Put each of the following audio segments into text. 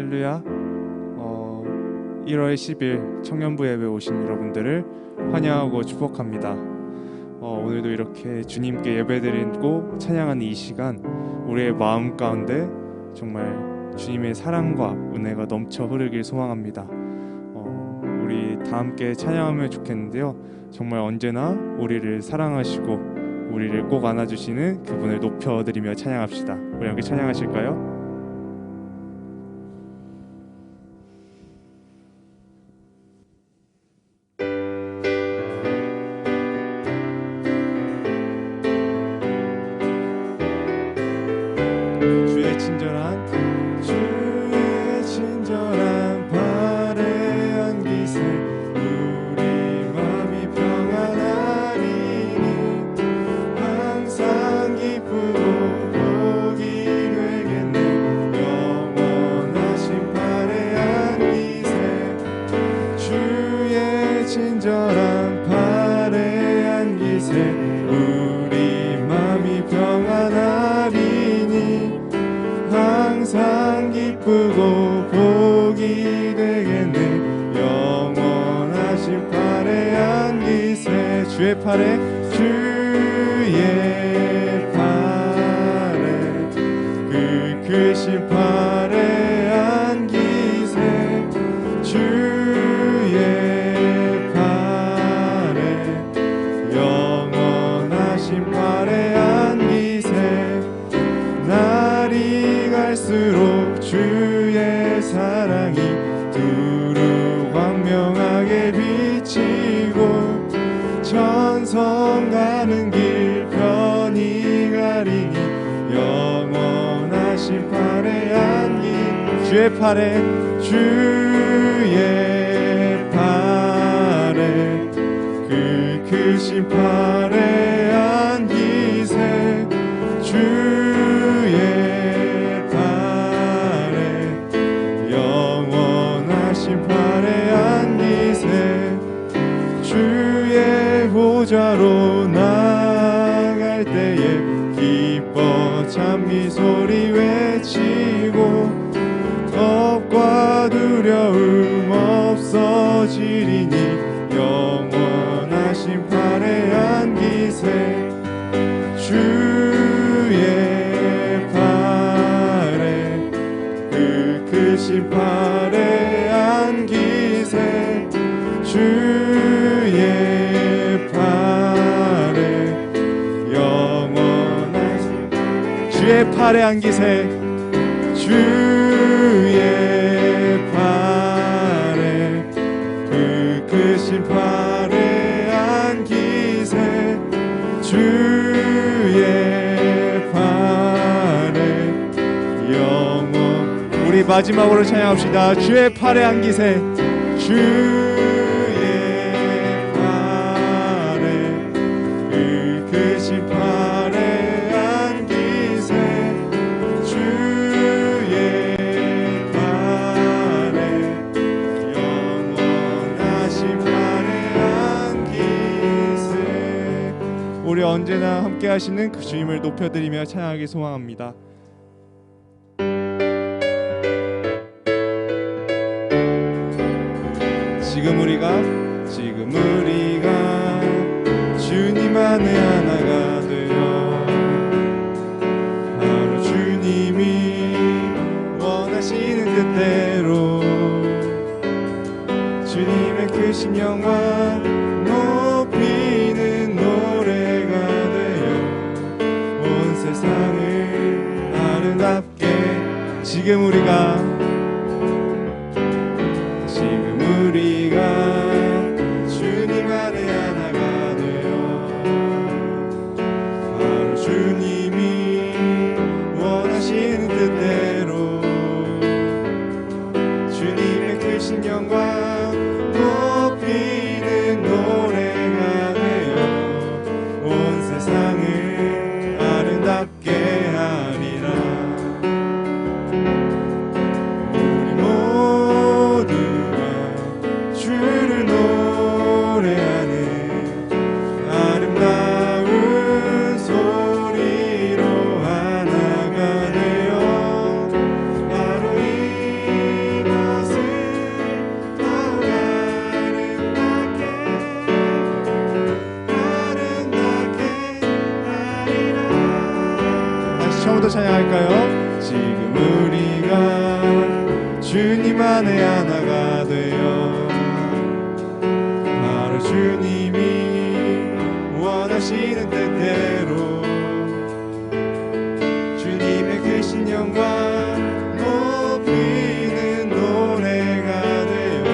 할렐루야. 1월 10일 청년부 예배 오신 여러분들을 환영하고 축복합니다. 오늘도 이렇게 주님께 예배드리고 찬양하는 이 시간, 우리의 마음 가운데 정말 주님의 사랑과 은혜가 넘쳐 흐르길 소망합니다. 우리 다 함께 찬양하면 좋겠는데요. 정말 언제나 우리를 사랑하시고 우리를 꼭 안아주시는 그분을 높여드리며 찬양합시다. 우리 함께 찬양하실까요? 친절한 팔에 안기세 우리 맘이 평안하리니 항상 기쁘고 복이 되겠네. 영원하신 팔에 안기세 주의 팔에 그 크신 팔에 안기세 주의 팔에 안기세. 날이 갈수록 주의 사랑이 두루 광명하게 비치고 천성 가는 길 편히 가리니 영원하신 팔에 안긴 주의 팔에 그 크신 팔에 안기세 주의 팔에 영원하신 팔에 안기세. 주의 보좌로 나갈 때에 기뻐 찬미 소리 외치고 겁과 두려움 없어지리니 영원하신 팔에 안기세 주의 팔에 그 크신 팔에 안기세 주의 팔에 영원하신 주의 팔에 안기세 주의 팔에 그 크신 팔에 안기세 주의 팔에 영원. 우리 마지막으로 찬양합시다. 주의 팔에 안기세 주의 팔에 그 크신 팔에 안기세 주의 팔에 영원하신 팔에 안기세. 우리 언제나 함께 하시는 그 주님을 높여드리며 찬양하기 소망합니다. 지금 우리가 주님 안에 하나가 되어 바로 주님이 원하시는 뜻대로 주님의 크신 영광 높이는 노래가 되어 온 세상을 아름답게. 지금 우리가 주님 안에 하나가 되어 바로 주님이 원하시는 뜻대로 주님의 크신 영광 높이는 노래가 되어 온 세상을 아름답게 하리라. 더 찬양할까요? 지금 우리가 주님 안에 하나가 되어 바로 주님이 원하시는 뜻대로 주님의 크신 영광 높이는 노래가 되어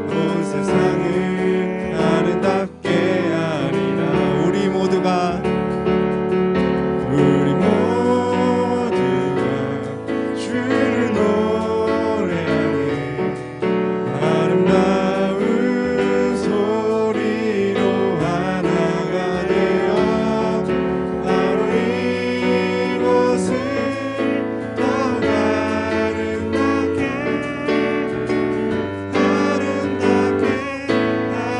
온 세상을 아름답게 하리라. 우리 모두가 주를 노래하네. 아름다운 소리로 하나가 되어 바로 이곳을 더욱 아름답게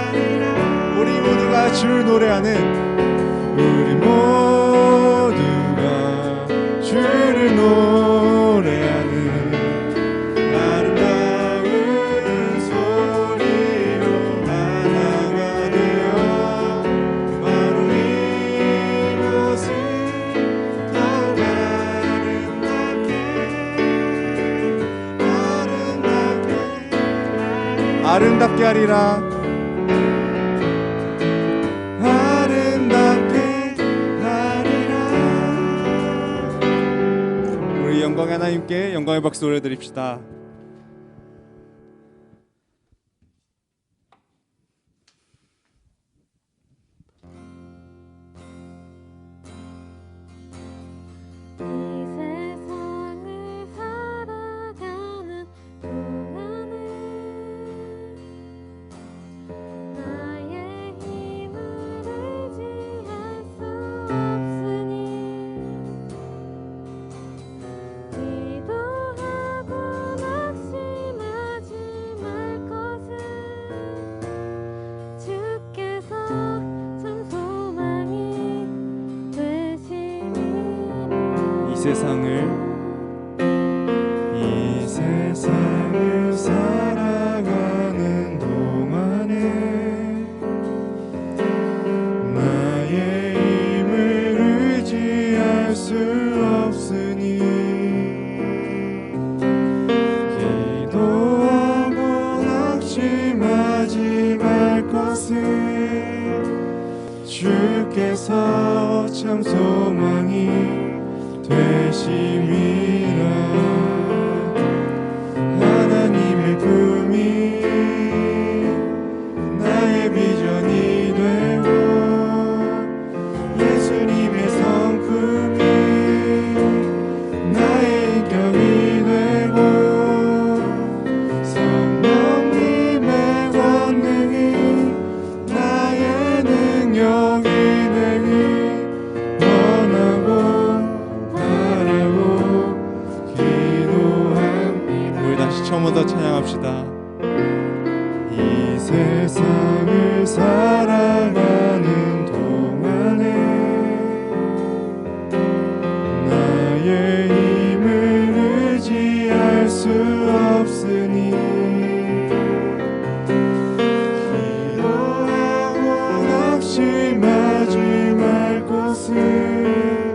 하리라. 우리 모두가 주를 노래하는 우리 모두가 주를 노래하는 아름다운 소리로 하나가 되어 바로 이곳을 더욱 아름답게 하리라. 영광의 하나님께 영광의 박수 올려드립시다. 이 세상을 살아가는 동안에 나의 힘을 의지할 수 없으니 기도하고 낙심하지 말 것을 주께서 참 소망이 되심이라. 하나님의 꿈이 나의 비전이 되고 예수님의 성품이 나의 인격이 되고 성령님의 권능이 나의 능력이 되기 원하고 처음부터 찬양합시다. 이 세상을 살아가는 동안에 나의 힘을 의지할 수 없으니 기도하고 낙심하지 말 것을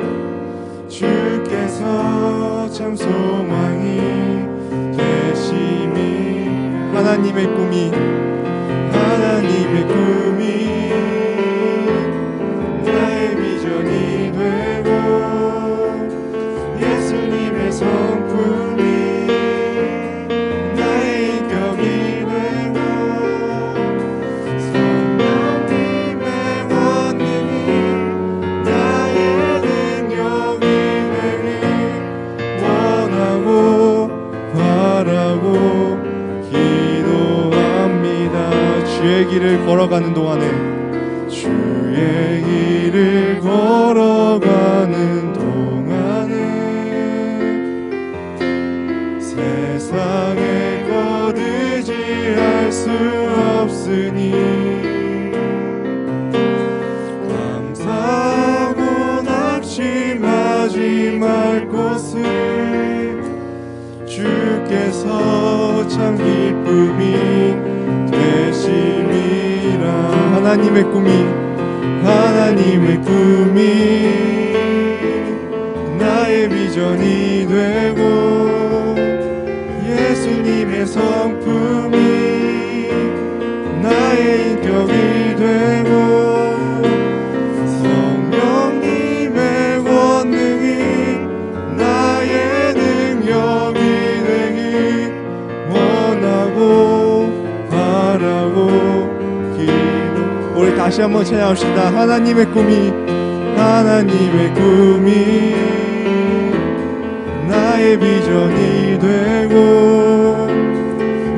주께서 참 소망이 하나님의 꿈이 나의 비전이 되고 예수님의 성품이 나의 인격이 되고 성령님의 권능이 나의 능력이 되길 원하고 바라고 주의 길을 걸어가는 동안에 세상에 거두지할 수 없으니 감사하고 낙심하지 말 것을 주께서 참 기쁨이 되심이라. 하나님의 꿈이 나 나의 비전이 되고 예수님의 성품이 나의 인격이 되고 성령님의 권능이 나의 능력이 되길 원하고 바라고 기도. 우리 다시 한번 찬양합시다. 하나님의 꿈이 나의 비전이 되고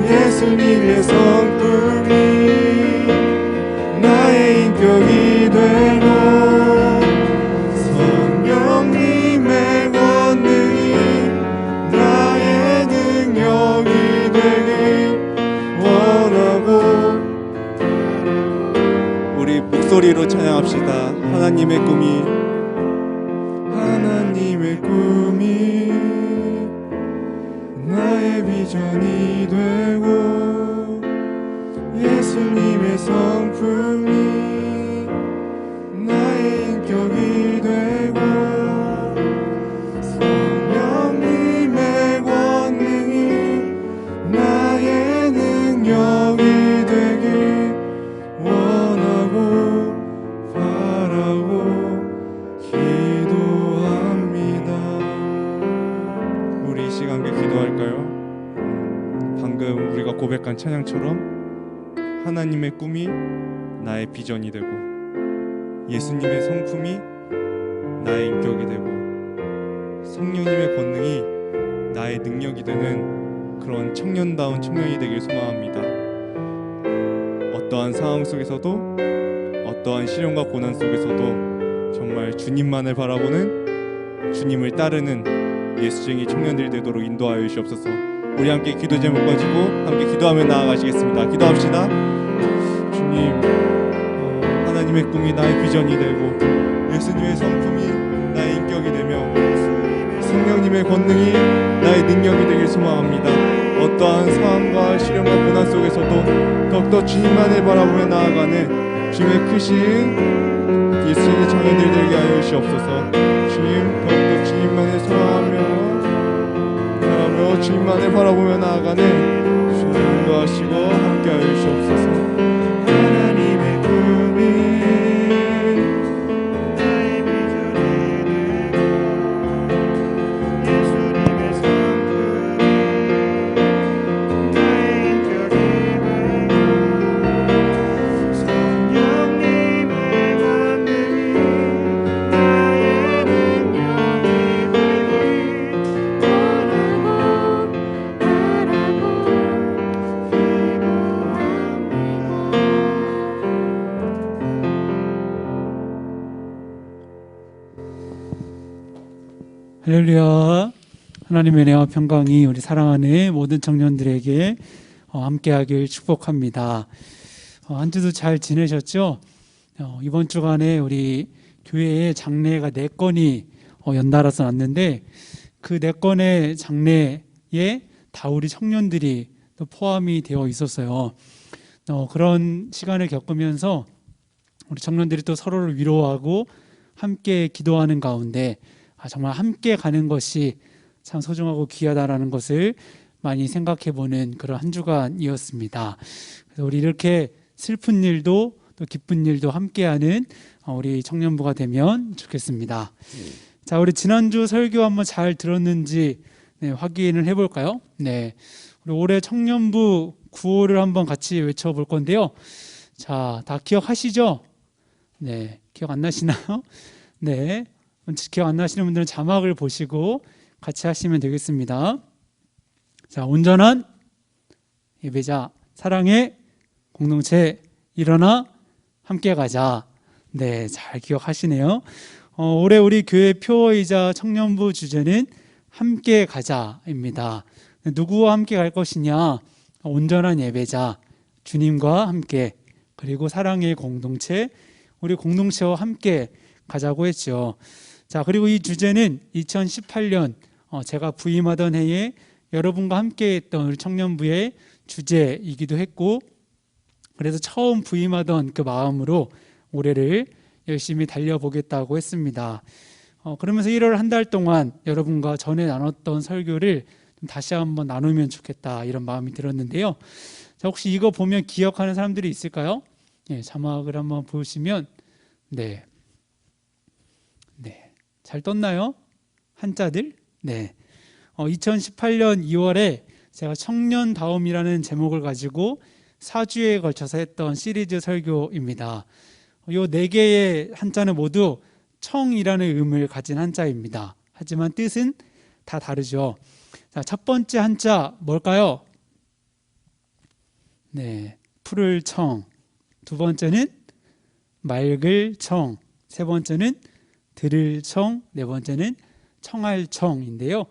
예수님의 성품이 나의 인격이 되고 성령님의 권능이 나의 능력이 되길 원하고. 우리 목소리로 찬양합시다. 하나님의 꿈이 나의 비전이 되고 예수님의 성품이 나의 인격이 되고 성령님의 권능이 나의 능력이 되길 원하고 바라고 기도합니다. 우리 이 시간 함께 기도할까요? 방금 우리가 고백한 찬양처럼 하나님의 꿈이 나의 비전이 되고 예수님의 성품이 나의 인격이 되고 성령님의 권능이 나의 능력이 되는 그런 청년다운 청년이 되길 소망합니다. 어떠한 상황 속에서도 어떠한 시련과 고난 속에서도 정말 주님만을 바라보는 주님을 따르는 예수쟁이 청년들이 되도록 인도하여 주시옵소서. 우리 함께 기도 제목 가지고 함께 기도하며 나아가시겠습니다. 기도합시다. 주님, 하나님의 꿈이 나의 비전이 되고 예수님의 성품이 나의 인격이 되며 성령님의 권능이 나의 능력이 되길 소망합니다. 어떠한 상황과 시련과 고난 속에서도 더욱더 주님만을 바라보며 나아가는 주님의 크신 예수님의 청년들이 되게 하여 주시옵소서. 주님, 더욱더 주님만을 사랑하며 주님만을 바라보며 나아가는 주님 인도하시고 함께하여 주시옵소서. 하나님의 꿈이 나의 비전이 되고 예수님의 성품이 나의 인격이 되고 성령님의 권능이 나의 능력이 되길 할렐루야. 하나님의 은혜와 평강이 우리 사랑하는 모든 청년들에게 함께하길 축복합니다. 한 주도 잘 지내셨죠? 이번 주간에 우리 교회에 장례가 4건이 연달아서 났는데 그 4건의 장례에 다 우리 청년들이 또 포함이 되어 있었어요. 그런 시간을 겪으면서 우리 청년들이 또 서로를 위로하고 함께 기도하는 가운데 정말 함께 가는 것이 참 소중하고 귀하다라는 것을 많이 생각해보는 그런 한 주간이었습니다. 그래서 우리 이렇게 슬픈 일도 또 기쁜 일도 함께하는 우리 청년부가 되면 좋겠습니다. 자, 우리 지난주 설교 한번 잘 들었는지 확인을 해볼까요? 네, 우리 올해 청년부 구호를 한번 같이 외쳐볼 건데요. 자, 다 기억하시죠? 네, 기억 안 나시나요? 네. 기억 안 나시는 분들은 자막을 보시고 같이 하시면 되겠습니다. 자, 온전한 예배자, 사랑의 공동체, 일어나 함께 가자. 네, 잘 기억하시네요. 올해 우리 교회 표어이자 청년부 주제는 함께 가자입니다. 누구와 함께 갈 것이냐? 온전한 예배자, 주님과 함께, 그리고 사랑의 공동체, 우리 공동체와 함께 가자고 했죠. 자, 그리고 이 주제는 2018년 제가 부임하던 해에 여러분과 함께 했던 우리 청년부의 주제이기도 했고, 그래서 처음 부임하던 그 마음으로 올해를 열심히 달려보겠다고 했습니다. 그러면서 1월 한 달 동안 여러분과 전에 나눴던 설교를 좀 다시 한번 나누면 좋겠다 이런 마음이 들었는데요. 자, 혹시 이거 보면 기억하는 사람들이 있을까요? 예, 자막을 한번 보시면 네, 잘 떴나요? 한자들? 네. 2018년 2월에 제가 청년다움이라는 제목을 가지고 4주에 걸쳐서 했던 시리즈 설교입니다. 이 4개의 한자는 모두 청이라는 음을 가진 한자입니다. 하지만 뜻은 다 다르죠. 자, 첫 번째 한자 뭘까요? 네, 푸를 청. 두 번째는 맑을 청. 세 번째는 들을 청. 네 번째는 청할 청인데요.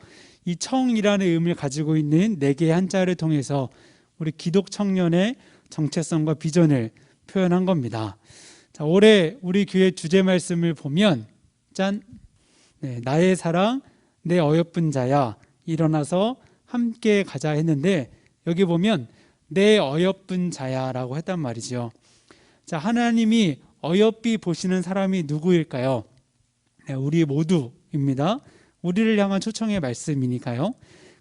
이 청이라는 의미를 가지고 있는 4개의 한자를 통해서 우리 기독 청년의 정체성과 비전을 표현한 겁니다. 자, 올해 우리 교회 주제 말씀을 보면 짠! 네, 나의 사랑, 내 어여쁜 자야, 일어나서 함께 가자 했는데 여기 보면 내 어여쁜 자야라고 했단 말이죠. 자, 하나님이 어여삐 보시는 사람이 누구일까요? 네, 우리 모두입니다. 우리를 향한 초청의 말씀이니까요.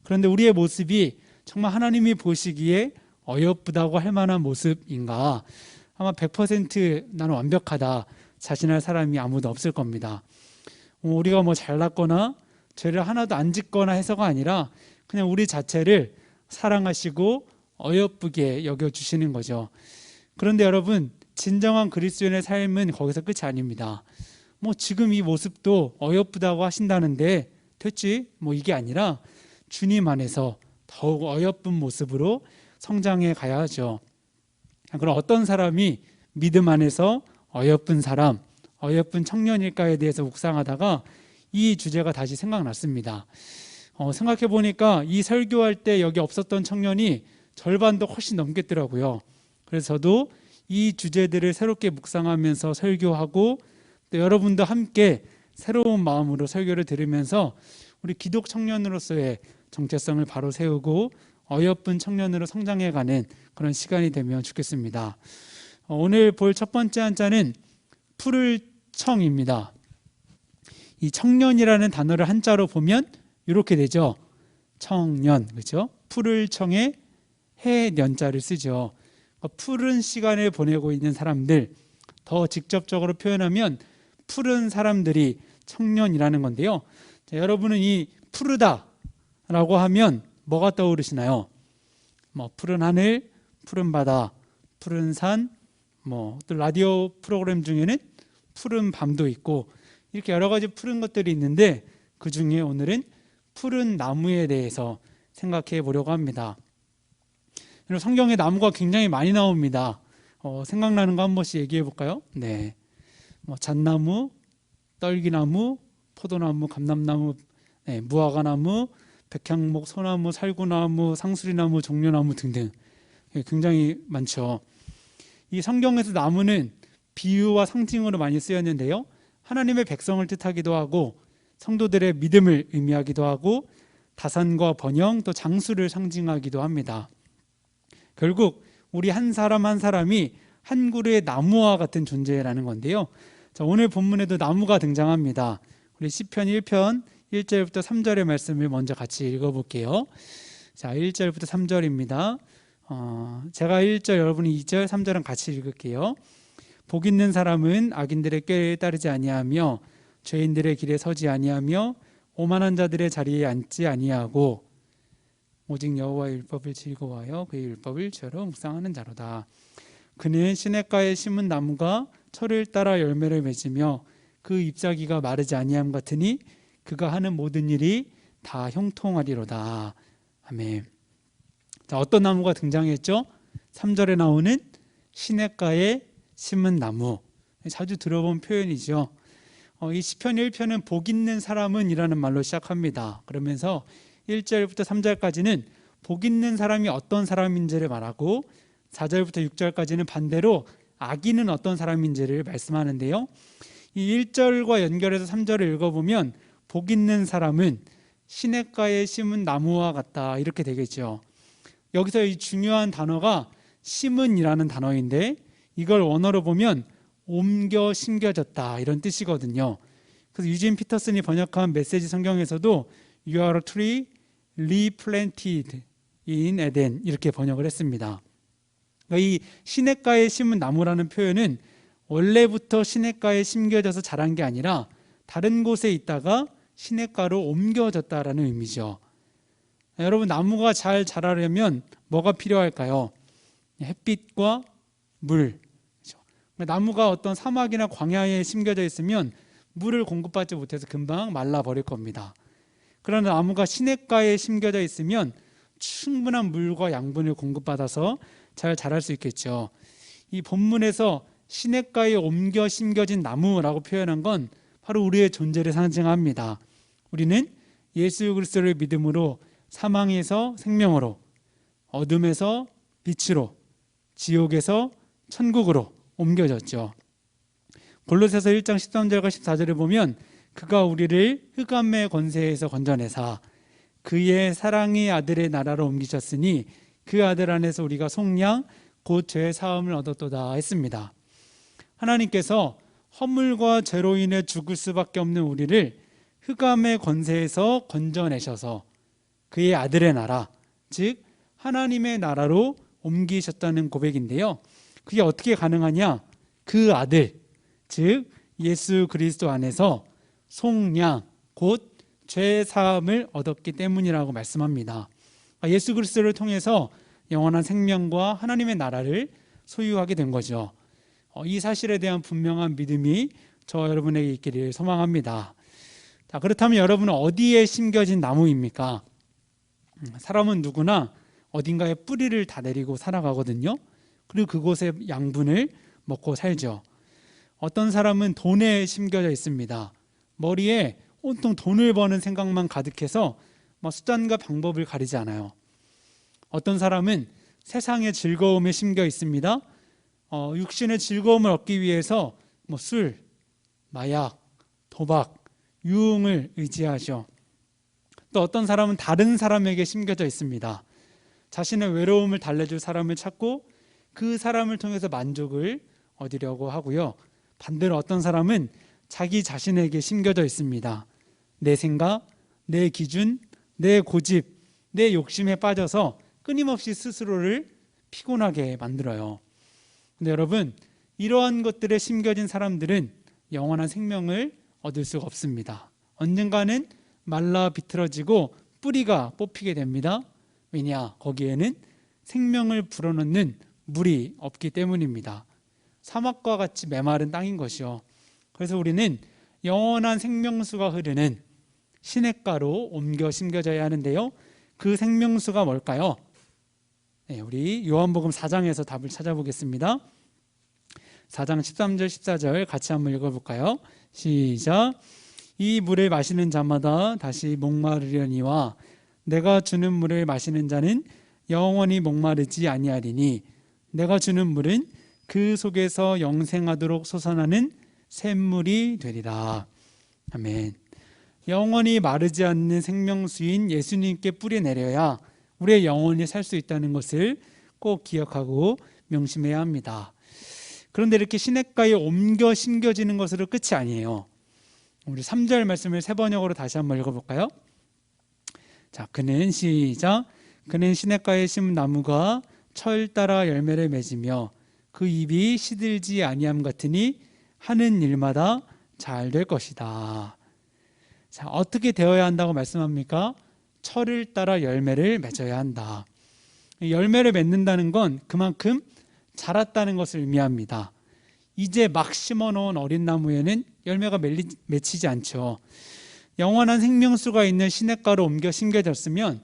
그런데 우리의 모습이 정말 하나님이 보시기에 어여쁘다고 할 만한 모습인가? 아마 100% 나는 완벽하다 자신할 사람이 아무도 없을 겁니다. 우리가 뭐 잘났거나 죄를 하나도 안 짓거나 해서가 아니라 그냥 우리 자체를 사랑하시고 어여쁘게 여겨주시는 거죠. 그런데 여러분, 진정한 그리스도인의 삶은 거기서 끝이 아닙니다. 뭐 지금 이 모습도 어여쁘다고 하신다는데 됐지? 뭐 이게 아니라 주님 안에서 더욱 어여쁜 모습으로 성장해 가야 하죠. 그럼 어떤 사람이 믿음 안에서 어여쁜 사람, 어여쁜 청년일까에 대해서 묵상하다가 이 주제가 다시 생각났습니다. 생각해 보니까 이 설교할 때 여기 없었던 청년이 절반도 훨씬 넘겠더라고요. 그래서 저도 이 주제들을 새롭게 묵상하면서 설교하고 또 여러분도 함께 새로운 마음으로 설교를 들으면서 우리 기독 청년으로서의 정체성을 바로 세우고 어여쁜 청년으로 성장해가는 그런 시간이 되면 좋겠습니다. 오늘 볼 첫 번째 한자는 푸를 청입니다. 이 청년이라는 단어를 한자로 보면 이렇게 되죠. 청년, 그렇죠? 푸를 청에 해년자를 쓰죠. 푸른 시간을 보내고 있는 사람들, 더 직접적으로 표현하면 푸른 사람들이 청년이라는 건데요. 자, 여러분은 이 푸르다라고 하면 뭐가 떠오르시나요? 뭐 푸른 하늘, 푸른 바다, 푸른 산, 뭐 또 라디오 프로그램 중에는 푸른 밤도 있고 이렇게 여러 가지 푸른 것들이 있는데 그 중에 오늘은 푸른 나무에 대해서 생각해 보려고 합니다. 성경에 나무가 굉장히 많이 나옵니다. 생각나는 거 한 번씩 얘기해 볼까요? 네, 뭐 잣나무, 떨기나무, 포도나무, 감람나무, 네, 무화과나무, 백향목, 소나무, 살구나무, 상수리나무, 종려나무 등등 굉장히 많죠. 이 성경에서 나무는 비유와 상징으로 많이 쓰였는데요. 하나님의 백성을 뜻하기도 하고 성도들의 믿음을 의미하기도 하고 다산과 번영 또 장수를 상징하기도 합니다. 결국 우리 한 사람 한 사람이 한 그루의 나무와 같은 존재라는 건데요. 자, 오늘 본문에도 나무가 등장합니다. 우리 시편 1편 1절부터 3절의 말씀을 먼저 같이 읽어볼게요. 자, 1절부터 3절입니다. 제가 1절, 여러분이 2절, 3절은 같이 읽을게요. 복 있는 사람은 악인들의 꾀에 따르지 아니하며 죄인들의 길에 서지 아니하며 오만한 자들의 자리에 앉지 아니하고 오직 여호와의 율법을 즐거워하여 그의 율법을 죄로 묵상하는 자로다. 그는 시냇가에 심은 나무가 철을 따라 열매를 맺으며 그 잎사귀가 마르지 아니함 같으니 그가 하는 모든 일이 다 형통하리로다. 아멘. 자, 어떤 나무가 등장했죠? 3절에 나오는 시냇가에 심은 나무. 자주 들어본 표현이죠. 이 시편 1편은 복 있는 사람은 이라는 말로 시작합니다. 그러면서 1절부터 3절까지는 복 있는 사람이 어떤 사람인지를 말하고 4절부터 6절까지는 반대로 악인은 어떤 사람인지를 말씀하는데요. 이 1절과 연결해서 3절을 읽어보면 복 있는 사람은 시냇가에 심은 나무와 같다 이렇게 되겠죠. 여기서 이 중요한 단어가 심은이라는 단어인데 이걸 원어로 보면 옮겨 심겨졌다 이런 뜻이거든요. 그래서 유진 피터슨이 번역한 메시지 성경에서도 You are a tree replanted in Eden 이렇게 번역을 했습니다. 그러니까 이 시냇가에 심은 나무라는 표현은 원래부터 시냇가에 심겨져서 자란 게 아니라 다른 곳에 있다가 시냇가로 옮겨졌다라는 의미죠. 여러분, 나무가 잘 자라려면 뭐가 필요할까요? 햇빛과 물. 그렇죠? 나무가 어떤 사막이나 광야에 심겨져 있으면 물을 공급받지 못해서 금방 말라버릴 겁니다. 그러나 나무가 시냇가에 심겨져 있으면 충분한 물과 양분을 공급받아서 잘 자랄 수 있겠죠. 이 본문에서 시냇가에 옮겨 심겨진 나무라고 표현한 건 바로 우리의 존재를 상징합니다. 우리는 예수 그리스도를 믿음으로 사망에서 생명으로, 어둠에서 빛으로, 지옥에서 천국으로 옮겨졌죠. 골로새서 1장 13절과 14절을 보면 그가 우리를 흑암의 권세에서 건져내사 그의 사랑의 아들의 나라로 옮기셨으니 그 아들 안에서 우리가 속량 곧 죄의 사함을 얻었도다 했습니다. 하나님께서 허물과 죄로 인해 죽을 수밖에 없는 우리를 흑암의 권세에서 건져내셔서 그의 아들의 나라, 즉 하나님의 나라로 옮기셨다는 고백인데요. 그게 어떻게 가능하냐? 그 아들, 즉 예수 그리스도 안에서 속량, 곧 죄 사함을 얻었기 때문이라고 말씀합니다. 예수 그리스도를 통해서 영원한 생명과 하나님의 나라를 소유하게 된 거죠. 이 사실에 대한 분명한 믿음이 저 여러분에게 있기를 소망합니다. 자, 그렇다면 여러분은 어디에 심겨진 나무입니까? 사람은 누구나 어딘가에 뿌리를 다 내리고 살아가거든요. 그리고 그곳의 양분을 먹고 살죠. 어떤 사람은 돈에 심겨져 있습니다. 머리에 온통 돈을 버는 생각만 가득해서 수단과 방법을 가리지 않아요. 어떤 사람은 세상의 즐거움에 심겨 있습니다. 육신의 즐거움을 얻기 위해서 술, 마약, 도박, 유흥을 의지하죠. 또 어떤 사람은 다른 사람에게 심겨져 있습니다. 자신의 외로움을 달래줄 사람을 찾고 그 사람을 통해서 만족을 얻으려고 하고요. 반대로 어떤 사람은 자기 자신에게 심겨져 있습니다. 내 생각, 내 기준, 내 고집, 내 욕심에 빠져서 끊임없이 스스로를 피곤하게 만들어요. 근데 여러분, 이러한 것들에 심겨진 사람들은 영원한 생명을 얻을 수가 없습니다. 언젠가는 말라 비틀어지고 뿌리가 뽑히게 됩니다. 왜냐? 거기에는 생명을 불어넣는 물이 없기 때문입니다. 사막과 같이 메마른 땅인 것이요. 그래서 우리는 영원한 생명수가 흐르는 시냇가로 옮겨 심겨져야 하는데요. 그 생명수가 뭘까요? 네, 우리 요한복음 4장에서 답을 찾아보겠습니다. 4장 13절 14절 같이 한번 읽어볼까요? 시작. 이 물을 마시는 자마다 다시 목마르려니와 내가 주는 물을 마시는 자는 영원히 목마르지 아니하리니 내가 주는 물은 그 속에서 영생하도록 솟아나는 샘물이 되리라. 아멘. 영원히 마르지 않는 생명수인 예수님께 뿌려내려야 우리의 영혼이 살 수 있다는 것을 꼭 기억하고 명심해야 합니다. 그런데 이렇게 시냇가에 옮겨 심겨지는 것으로 끝이 아니에요. 우리 3절 말씀을 세 번역으로 다시 한번 읽어볼까요? 자, 그는 시작. 그는 시냇가에 심은 나무가 철 따라 열매를 맺으며 그 잎이 시들지 아니함 같으니 하는 일마다 잘 될 것이다. 자, 어떻게 되어야 한다고 말씀합니까? 철을 따라 열매를 맺어야 한다. 열매를 맺는다는 건 그만큼 자랐다는 것을 의미합니다. 이제 막 심어놓은 어린 나무에는 열매가 맺히지 않죠. 영원한 생명수가 있는 시냇가로 옮겨 심겨졌으면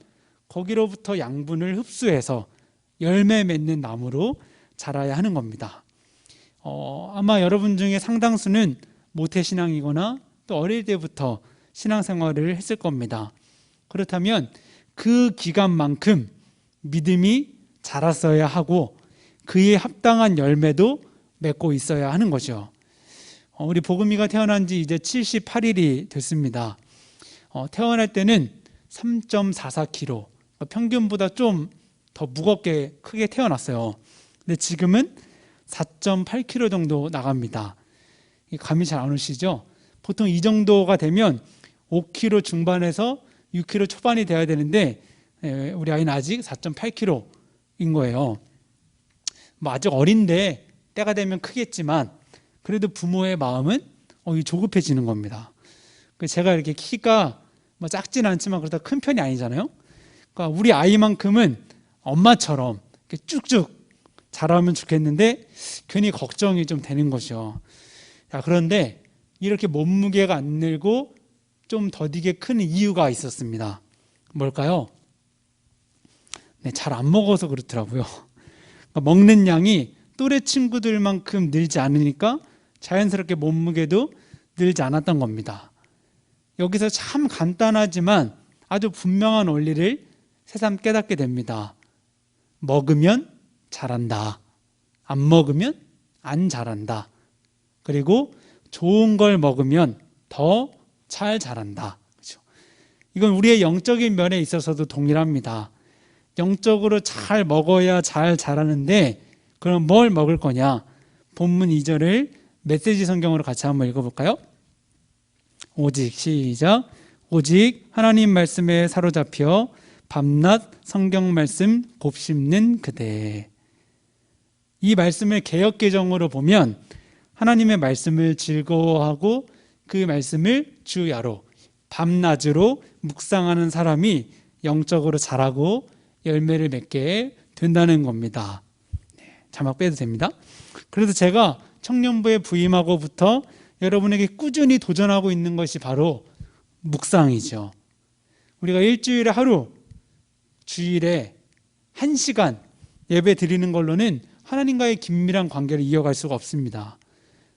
거기로부터 양분을 흡수해서 열매 맺는 나무로 자라야 하는 겁니다. 아마 여러분 중에 상당수는 모태신앙이거나 또 어릴 때부터 신앙생활을 했을 겁니다. 그렇다면 그 기간만큼 믿음이 자랐어야 하고 그에 합당한 열매도 맺고 있어야 하는 거죠. 우리 복음이가 태어난 지 이제 78일이 됐습니다. 태어날 때는 3.44kg, 평균보다 좀 더 무겁게 크게 태어났어요. 근데 지금은 4.8kg 정도 나갑니다. 감이 잘 안 오시죠? 보통 이 정도가 되면 5kg 중반에서 6kg 초반이 돼야 되는데 우리 아이는 아직 4.8kg인 거예요. 뭐 아직 어린데 때가 되면 크겠지만 그래도 부모의 마음은 조급해지는 겁니다. 제가 이렇게 키가 뭐 작진 않지만 그렇다 큰 편이 아니잖아요. 그러니까 우리 아이만큼은 엄마처럼 이렇게 쭉쭉 자라면 좋겠는데 괜히 걱정이 좀 되는 거죠. 자, 그런데 이렇게 몸무게가 안 늘고 좀 더디게 큰 이유가 있었습니다. 뭘까요? 네, 잘 안 먹어서 그렇더라고요. 그러니까 먹는 양이 또래 친구들만큼 늘지 않으니까 자연스럽게 몸무게도 늘지 않았던 겁니다. 여기서 참 간단하지만 아주 분명한 원리를 새삼 깨닫게 됩니다. 먹으면 자란다. 안 먹으면 안 자란다. 그리고 좋은 걸 먹으면 더 잘 자란다. 그렇죠? 이건 우리의 영적인 면에 있어서도 동일합니다. 영적으로 잘 먹어야 잘 자라는데 그럼 뭘 먹을 거냐? 본문 2절을 메시지 성경으로 같이 한번 읽어볼까요? 오직 시작. 오직 하나님 말씀에 사로잡혀 밤낮 성경 말씀 곱씹는 그대. 이 말씀을 개역개정으로 보면 하나님의 말씀을 즐거워하고 그 말씀을 주야로 밤낮으로 묵상하는 사람이 영적으로 자라고 열매를 맺게 된다는 겁니다. 자막 빼도 됩니다. 그래서 제가 청년부에 부임하고부터 여러분에게 꾸준히 도전하고 있는 것이 바로 묵상이죠. 우리가 일주일에 하루, 주일에 1시간 예배 드리는 걸로는 하나님과의 긴밀한 관계를 이어갈 수가 없습니다.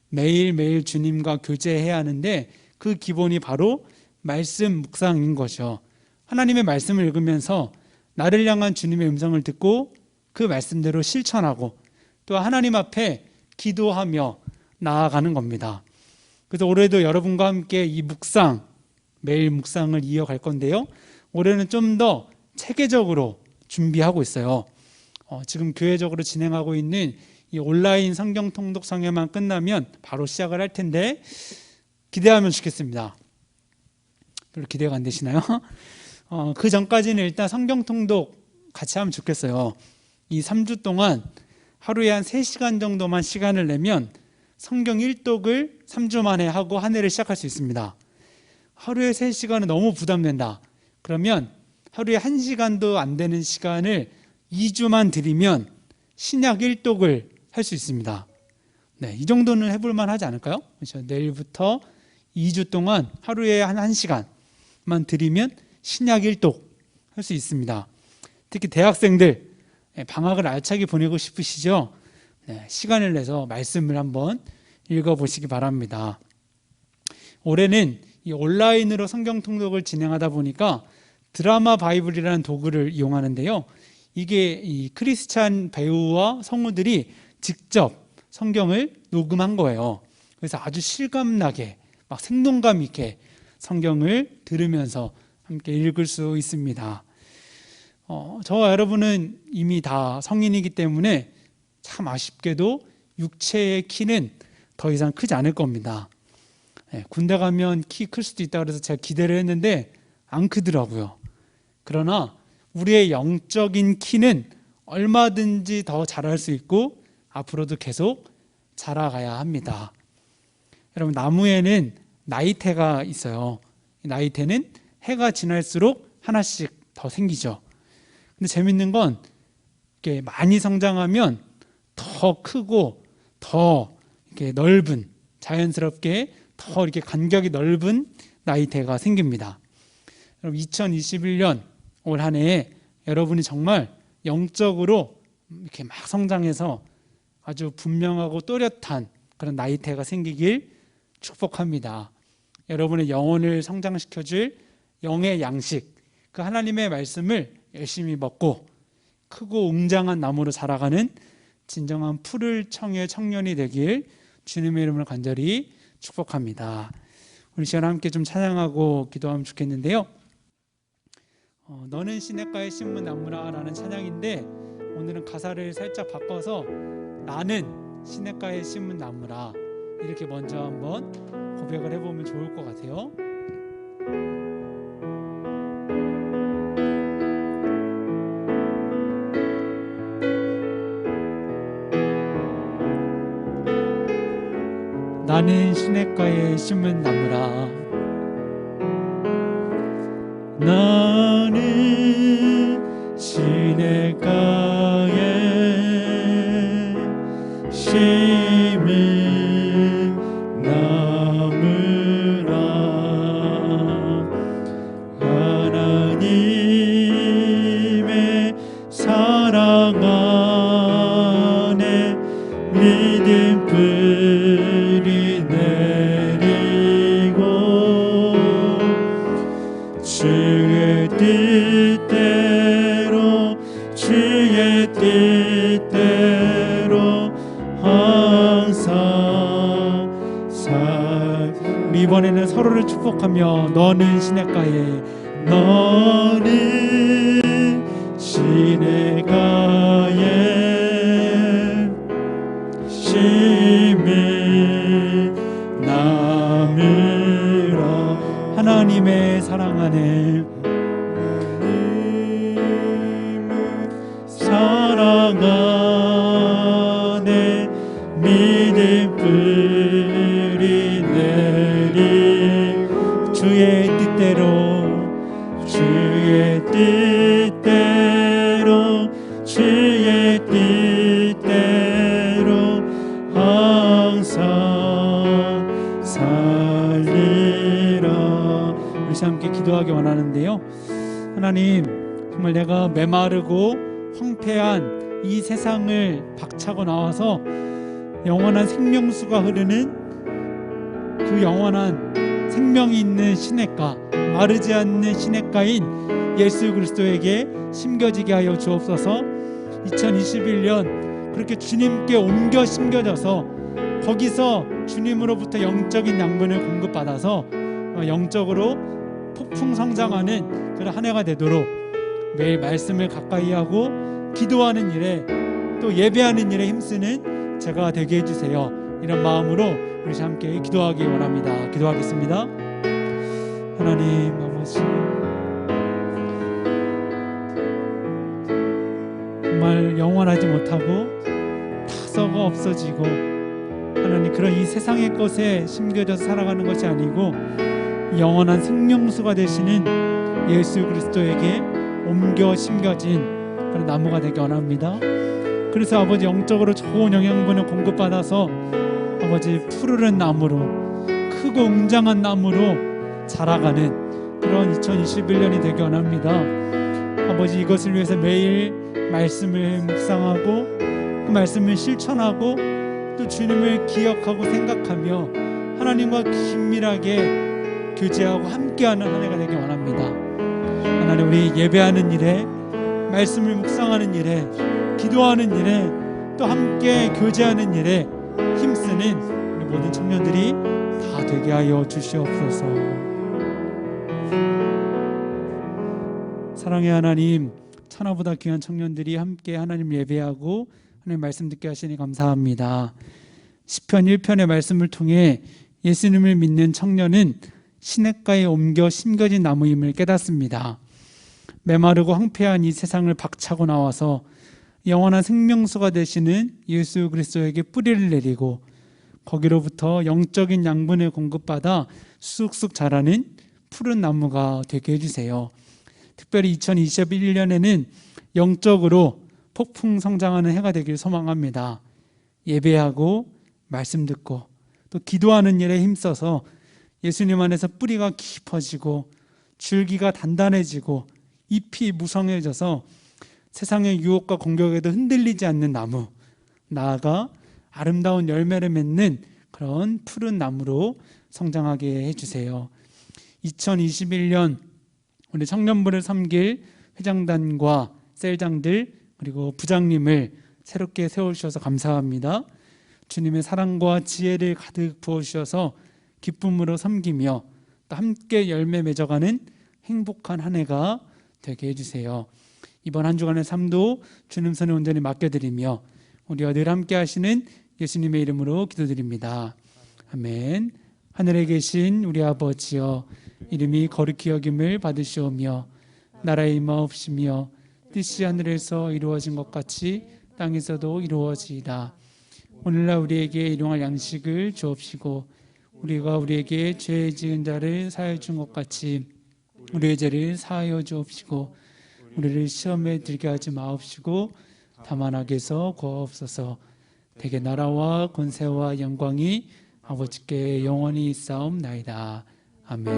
매일매일 주님과 교제해야 하는데 그 기본이 바로 말씀 묵상인 거죠. 하나님의 말씀을 읽으면서 나를 향한 주님의 음성을 듣고 그 말씀대로 실천하고 또 하나님 앞에 기도하며 나아가는 겁니다. 그래서 올해도 여러분과 함께 이 묵상, 매일 묵상을 이어갈 건데요. 올해는 좀 더 체계적으로 준비하고 있어요. 지금 교회적으로 진행하고 있는 이 온라인 성경 통독 성회만 끝나면 바로 시작을 할 텐데 기대하면 좋겠습니다. 별로 기대가 안 되시나요? 그 전까지는 일단 성경 통독 같이 하면 좋겠어요. 이 3주 동안 하루에 한 3시간 정도만 시간을 내면 성경 1독을 3주 만에 하고 한 해를 시작할 수 있습니다. 하루에 3시간은 너무 부담된다. 그러면 하루에 1시간도 안 되는 시간을 2주만 드리면 신약 1독을 할 수 있습니다. 네, 이 정도는 해볼만 하지 않을까요? 그렇죠? 내일부터 2주 동안 하루에 한 1시간만 드리면 신약 1독 할 수 있습니다. 특히 대학생들 방학을 알차게 보내고 싶으시죠? 네, 시간을 내서 말씀을 한번 읽어보시기 바랍니다. 올해는 이 온라인으로 성경 통독을 진행하다 보니까 드라마 바이블이라는 도구를 이용하는데요. 이게 이 크리스찬 배우와 성우들이 직접 성경을 녹음한 거예요. 그래서 아주 실감나게 막 생동감 있게 성경을 들으면서 함께 읽을 수 있습니다. 저와 여러분은 이미 다 성인이기 때문에 참 아쉽게도 육체의 키는 더 이상 크지 않을 겁니다. 군대 가면 키 클 수도 있다고 해서 제가 기대를 했는데 안 크더라고요. 그러나 우리의 영적인 키는 얼마든지 더 자랄 수 있고 앞으로도 계속 자라가야 합니다. 여러분, 나무에는 나이테가 있어요. 나이테는 해가 지날수록 하나씩 더 생기죠. 근데 재밌는 건 이렇게 많이 성장하면 더 크고 더 이렇게 넓은, 자연스럽게 더 이렇게 간격이 넓은 나이테가 생깁니다. 여러분, 2021년 올 한 해에 여러분이 정말 영적으로 이렇게 막 성장해서 아주 분명하고 또렷한 그런 나이테가 생기길 축복합니다. 여러분의 영혼을 성장시켜줄 영의 양식, 그 하나님의 말씀을 열심히 먹고 크고 웅장한 나무로 자라가는 진정한 푸를 청의 청년이 되길 주님의 이름으로 간절히 축복합니다. 우리 시간 함께 좀 찬양하고 기도하면 좋겠는데요. 너는 시냇가에 심은 나무라 라는 찬양인데 오늘은 가사를 살짝 바꿔서 나는 시냇가에 심은 나무라 이렇게 먼저 한번 고백을 해보면 좋을 것 같아요. 나는 시냇가에 심은 나무라. 나는 시냇가에 심은 나무라. 하나님의 사랑 안에 믿음 뿌리 내리고 주의 뜻대로 주의 뜻대로 항상 우리 이번에는 서로를 축복하며 너는 시냇가에 너는 시냇가에 심은 나무라. 하나님의 사랑 안에 사랑 안에 믿음 뿌리 내리 주의 뜻대로 주의 뜻대로 주의 뜻대로 항상 살리라. 우리 함께 기도하기 원하는데요. 하나님, 정말 내가 메마르고 황폐한 이 세상을 박차고 나와서 영원한 생명수가 흐르는 그 영원한 생명이 있는 시냇가, 마르지 않는 시냇가인 예수 그리스도에게 심겨지게 하여 주옵소서. 2021년 그렇게 주님께 옮겨 심겨져서 거기서 주님으로부터 영적인 양분을 공급받아서 영적으로 폭풍 성장하는 그런 한 해가 되도록 매일 말씀을 가까이 하고 기도하는 일에 또 예배하는 일에 힘쓰는 제가 되게 해주세요. 이런 마음으로 우리 함께 기도하기 원합니다. 기도하겠습니다. 하나님 아버지, 정말 영원하지 못하고 다 썩어 없어지고 하나님 그런 이 세상의 것에 심겨져서 살아가는 것이 아니고 영원한 생명수가 되시는 예수 그리스도에게 옮겨 심겨진 그런 나무가 되기 원합니다. 그래서 아버지 영적으로 좋은 영양분을 공급받아서 아버지 푸르른 나무로 크고 웅장한 나무로 자라가는 그런 2021년이 되기 원합니다. 아버지 이것을 위해서 매일 말씀을 묵상하고 그 말씀을 실천하고 또 주님을 기억하고 생각하며 하나님과 긴밀하게 교제하고 함께하는 한 해가 되기 원합니다. 하나님, 우리 예배하는 일에 말씀을 묵상하는 일에 기도하는 일에 또 함께 교제하는 일에 힘쓰는 우리 모든 청년들이 다 되게 하여 주시옵소서. 사랑의 하나님, 천하보다 귀한 청년들이 함께 하나님 예배하고 하나님 말씀 듣게 하시니 감사합니다. 시편 1편의 말씀을 통해 예수님을 믿는 청년은 시냇가에 옮겨 심겨진 나무임을 깨닫습니다. 메마르고 황폐한 이 세상을 박차고 나와서 영원한 생명수가 되시는 예수 그리스도에게 뿌리를 내리고 거기로부터 영적인 양분을 공급받아 쑥쑥 자라는 푸른 나무가 되게 해주세요. 특별히 2021년에는 영적으로 폭풍 성장하는 해가 되길 소망합니다. 예배하고 말씀 듣고 또 기도하는 일에 힘써서 예수님 안에서 뿌리가 깊어지고 줄기가 단단해지고 잎이 무성해져서 세상의 유혹과 공격에도 흔들리지 않는 나무, 나아가 아름다운 열매를 맺는 그런 푸른 나무로 성장하게 해주세요. 2021년 우리 청년부를 섬길 회장단과 셀장들 그리고 부장님을 새롭게 세워주셔서 감사합니다. 주님의 사랑과 지혜를 가득 부어주셔서 기쁨으로 섬기며 또 함께 열매 맺어가는 행복한 한 해가 되게 해주세요. 이번 한 주간의 삶도 주님 손에 온전히 맡겨드리며 우리와 늘 함께 하시는 예수님의 이름으로 기도드립니다. 아멘. 하늘에 계신 우리 아버지여, 이름이 거룩히 여김을 받으시오며 나라의 임하옵시며 뜻이 하늘에서 이루어진 것 같이 땅에서도 이루어지이다. 오늘날 우리에게 일용할 양식을 주옵시고 우리가 우리에게 죄 지은 자를 사하여 준 것 같이 우리의 죄를 사하여 주옵시고 우리를 시험에 들게 하지 마옵시고 다만 악에서 구하옵소서. 대개 나라와 권세와 영광이 아버지께 영원히 있사옵나이다. 아멘.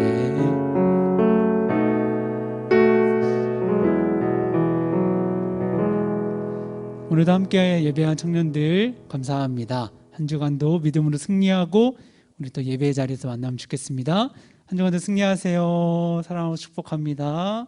오늘도 함께 예배한 청년들 감사합니다. 한 주간도 믿음으로 승리하고 우리 또 예배의 자리에서 만나면 좋겠습니다. 한 주간도 승리하세요. 사랑하고 축복합니다.